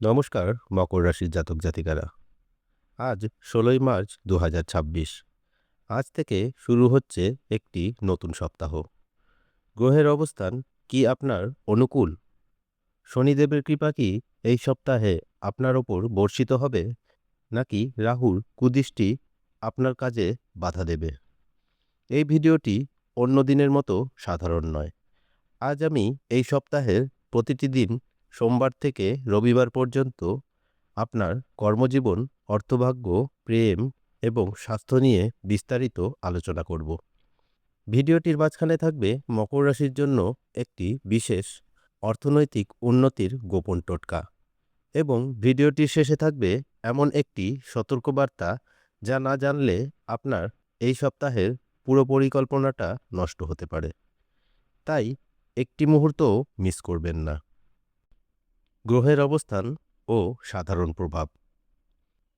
নমস্কার মকর রাশির জাতক জাতিকারা। আজ ১৬ই মার্চ ২০২৬। আজ থেকে শুরু হচ্ছে একটি নতুন সপ্তাহ। গ্রহের অবস্থান কি আপনার অনুকূল? শনিদেবের কৃপা কি এই সপ্তাহে আপনার ওপর বর্ষিত হবে, নাকি রাহুর কুদৃষ্টি আপনার কাজে বাধা দেবে? এই ভিডিওটি অন্য দিনের মতো সাধারণ নয়। আজ আমি এই সপ্তাহের প্রতিটি দিন, সোমবার থেকে রবিবার পর্যন্ত, আপনার কর্মজীবন, অর্থভাগ্য, প্রেম এবং স্বাস্থ্য নিয়ে বিস্তারিত আলোচনা করব। ভিডিওটির মাঝখানে থাকবে মকর রাশির জন্য একটি বিশেষ অর্থনৈতিক উন্নতির গোপন টোটকা, এবং ভিডিওটির শেষে থাকবে এমন একটি সতর্কবার্তা যা না জানলে আপনার এই সপ্তাহের পুরো পরিকল্পনাটা নষ্ট হতে পারে। তাই একটি মুহূর্তও মিস করবেন না। গ্রহের অবস্থান ও সাধারণ প্রভাব।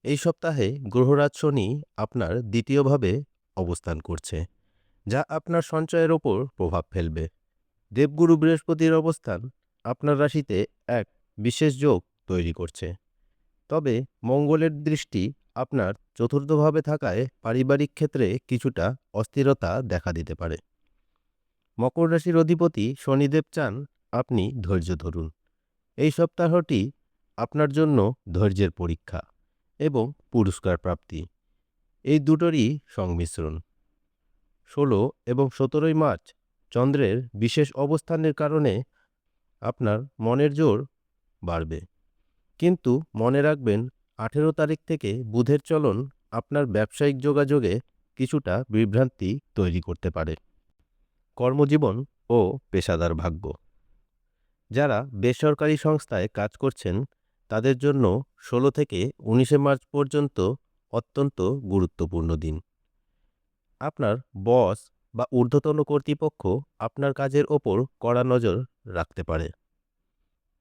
এই সপ্তাহে গ্রহরাজ শনি আপনার দ্বিতীয়ভাবে অবস্থান করছে, যা আপনার সঞ্চয়ের ওপর প্রভাব ফেলবে। দেবগুরু বৃহস্পতির অবস্থান আপনার রাশিতে এক বিশেষ যোগ তৈরি করছে। তবে মঙ্গলের দৃষ্টি আপনার চতুর্থভাবে থাকায় পারিবারিক ক্ষেত্রে কিছুটা অস্থিরতা দেখা দিতে পারে। মকর রাশির অধিপতি শনিদেব চান আপনি ধৈর্য ধরুন। এই সপ্তাহটি আপনার জন্য ধৈর্যের পরীক্ষা এবং পুরস্কার প্রাপ্তি, এই দুটোরই সংমিশ্রণ। ১৬ এবং ১৭ই মার্চ চন্দ্রের বিশেষ অবস্থানের কারণে আপনার মনের জোর বাড়বে। কিন্তু মনে রাখবেন, ১৮ তারিখ থেকে বুধের চলন আপনার ব্যবসায়িক যোগাযোগে কিছুটা বিভ্রান্তি তৈরি করতে পারে। কর্মজীবন ও পেশাদার ভাগ্য। যারা বেসরকারি সংস্থায় কাজ করছেন তাদের জন্য ১৬ থেকে ১৯শে মার্চ পর্যন্ত অত্যন্ত গুরুত্বপূর্ণ দিন। আপনার বস বা ঊর্ধ্বতন কর্তৃপক্ষ আপনার কাজের ওপর কড়া নজর রাখতে পারে।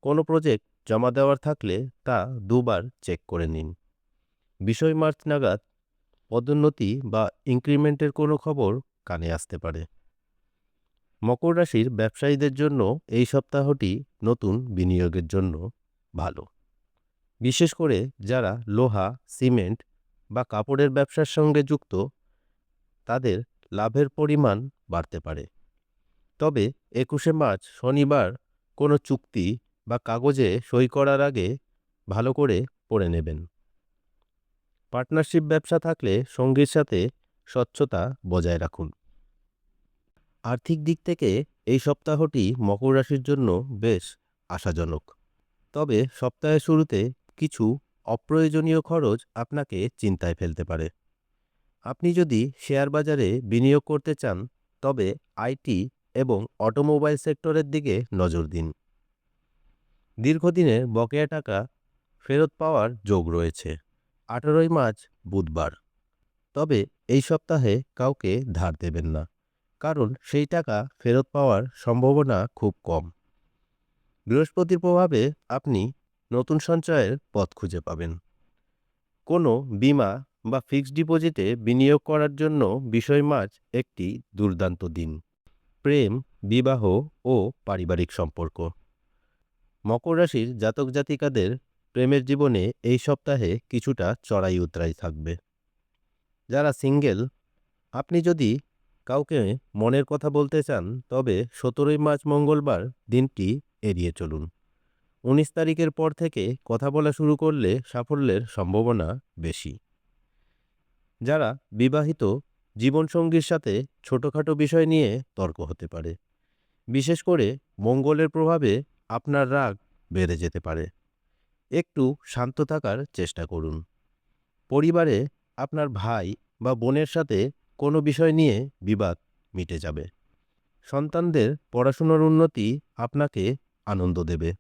কোনো প্রজেক্ট জমা দেওয়ার থাকলে তা দুবার চেক করে নিন। ২০ মার্চ নাগাদ পদোন্নতি বা ইনক্রিমেন্টের কোনো খবর কানে আসতে পারে। মকর রাশির ব্যবসায়ীদের জন্য এই সপ্তাহটি নতুন বিনিয়োগের জন্য ভালো। বিশেষ করে যারা লোহা, সিমেন্ট বা কাপড়ের ব্যবসার সঙ্গে যুক্ত, তাদের লাভের পরিমাণ বাড়তে পারে। তবে ২১শে মার্চ শনিবার কোনো চুক্তি বা কাগজে সই করার আগে ভালো করে পড়ে নেবেন। পার্টনারশিপ ব্যবসা থাকলে সঙ্গীর সাথে স্বচ্ছতা বজায় রাখুন। আর্থিক দিক থেকে এই সপ্তাহটি মকর রাশির জন্য বেশ আশাজনক। তবে সপ্তাহের শুরুতে কিছু অপ্রয়োজনীয় খরচ আপনাকে চিন্তায় ফেলতে পারে। আপনি যদি শেয়ার বাজারে বিনিয়োগ করতে চান, তবে আইটি এবং অটোমোবাইল সেক্টরের দিকে নজর দিন। দীর্ঘদিনের বকেয়া টাকা ফেরত পাওয়ার যোগ রয়েছে। ১৮ই মার্চ বুধবার। তবে এই সপ্তাহে কাউকে ধার দেবেন না, কারণ সেই টাকা ফেরত পাওয়ার সম্ভাবনা খুব কম। বৃহস্পতির প্রভাবে আপনি নতুন সঞ্চয়ের পথ খুঁজে পাবেন। কোনো বীমা বা ফিক্সড ডিপোজিটে বিনিয়োগ করার জন্য ২০ মার্চ একটি দুর্দান্ত দিন। প্রেম, বিবাহ ও পারিবারিক সম্পর্ক। মকর রাশির জাতক জাতিকাদের প্রেমের জীবনে এই সপ্তাহে কিছুটা চড়াই উতরাই থাকবে। যারা সিঙ্গেল, আপনি যদি কাউকে মনের কথা বলতে চান, তবে ১৭ই মার্চ মঙ্গলবার দিনটি এড়িয়ে চলুন। ১৯ তারিখের পর থেকে কথা বলা শুরু করলে সাফল্যের সম্ভাবনা বেশি। যারা বিবাহিত, জীবনসঙ্গীর সাথে ছোটখাটো বিষয় নিয়ে তর্ক হতে পারে। বিশেষ করে মঙ্গলের প্রভাবে আপনার রাগ বেড়ে যেতে পারে। একটু শান্ত থাকার চেষ্টা করুন। পরিবারে আপনার ভাই বা বোনের সাথে কোনো বিষয় নিয়ে বিবাদ মিটে যাবে। সন্তানদের পড়াশোনার উন্নতি আপনাকে আনন্দ দেবে।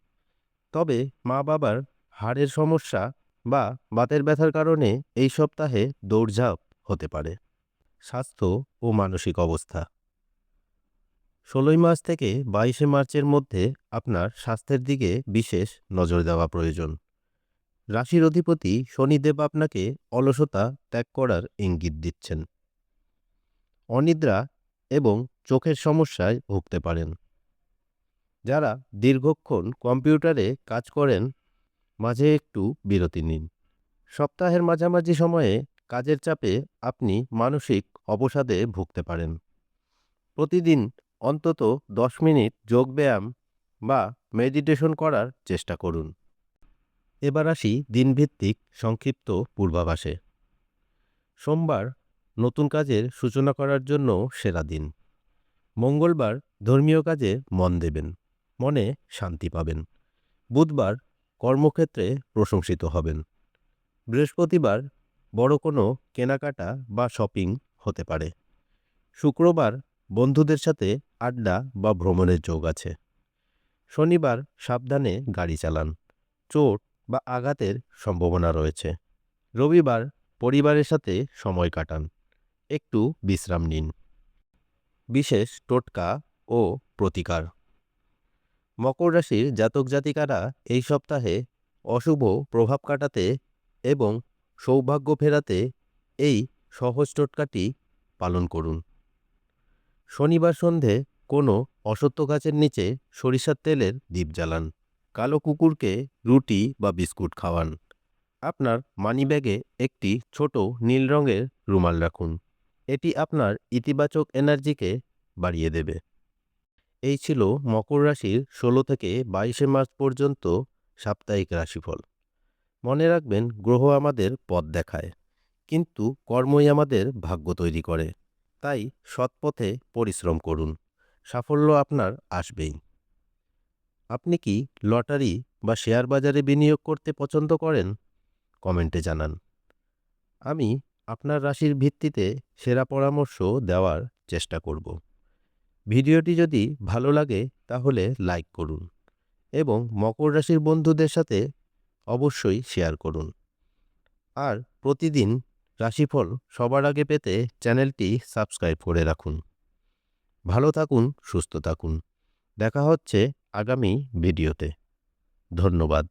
তবে মা বাবার হাড়ের সমস্যা বা বাতের ব্যথার কারণে এই সপ্তাহে দৌড়ঝাঁপ হতে পারে। স্বাস্থ্য ও মানসিক অবস্থা। ১৬ই মার্চ থেকে ২২শে মার্চের মধ্যে আপনার স্বাস্থ্যের দিকে বিশেষ নজর দেওয়া প্রয়োজন। রাশির অধিপতি শনিদেব আপনাকে অলসতা ত্যাগ করার ইঙ্গিত দিচ্ছেন। অনিদ্রা এবং চোখের সমস্যায় ভুগতে পারেন। যারা দীর্ঘক্ষণ কম্পিউটারে কাজ করেন মাঝে একটু বিরতি নিন। সপ্তাহের মাঝামাঝি সময়ে কাজের চাপে আপনি মানসিক অবসাদে ভুগতে পারেন। প্রতিদিন অন্তত 10 মিনিট যোগব্যায়াম বা মেডিটেশন করার চেষ্টা করুন। এবার আসি দিনভিত্তিক সংক্ষিপ্ত পূর্বাভাসে। সোমবার নতুন কাজের সূচনা করার জন্য সেরা দিন। মঙ্গলবার ধর্মীয় কাজে মন দেবেন, মনে শান্তি পাবেন। বুধবার কর্মক্ষেত্রে প্রশংসিত হবেন। বৃহস্পতিবার বড় কোনো কেনাকাটা বা শপিং হতে পারে। শুক্রবার বন্ধুদের সাথে আড্ডা বা ভ্রমণের যোগ আছে। শনিবার সাবধানে গাড়ি চালান, চোট বা আঘাতের সম্ভাবনা রয়েছে। রবিবার পরিবারের সাথে সময় কাটান, একটু বিশ্রাম নিন। বিশেষ টোটকা ও প্রতিকার। মকর রাশির জাতক জাতিকারা এই সপ্তাহে অশুভ প্রভাব কাটাতে এবং সৌভাগ্য ফেরাতে এই সহজ টোটকাটি পালন করুন। শনিবার সন্ধে কোনো অশ্বত্থ গাছের নিচে সরিষার তেলের দীপ জ্বালান। কালো কুকুরকে রুটি বা বিস্কুট খাওয়ান। আপনার মানিব্যাগে একটি ছোট নীল রঙের রুমাল রাখুন। এটি আপনার ইতিবাচক এনার্জিকে বাড়িয়ে দেবে। এই ছিল মকর রাশির 16 থেকে 22 মার্চ পর্যন্ত সাপ্তাহিক রাশিফল। মনে রাখবেন, গ্রহ আমাদের পথ দেখায়, কিন্তু কর্মই আমাদের ভাগ্য তৈরি করে। তাই সৎ পথে পরিশ্রম করুন, সাফল্য আপনার আসবেই। আপনি কি লটারি বা শেয়ার বাজারে বিনিয়োগ করতে পছন্দ করেন? কমেন্টে জানান। আমি আপনার রাশির ভিত্তিতে সেরা পরামর্শ দেওয়ার চেষ্টা করব। ভিডিওটি যদি ভালো লাগে তাহলে লাইক করুন এবং মকর রাশির বন্ধুদের সাথে অবশ্যই শেয়ার করুন। আর প্রতিদিন রাশিফল সবার আগে পেতে চ্যানেলটি সাবস্ক্রাইব করে রাখুন। ভালো থাকুন, সুস্থ থাকুন। দেখা হচ্ছে আগামী ভিডিওতে। ধন্যবাদ।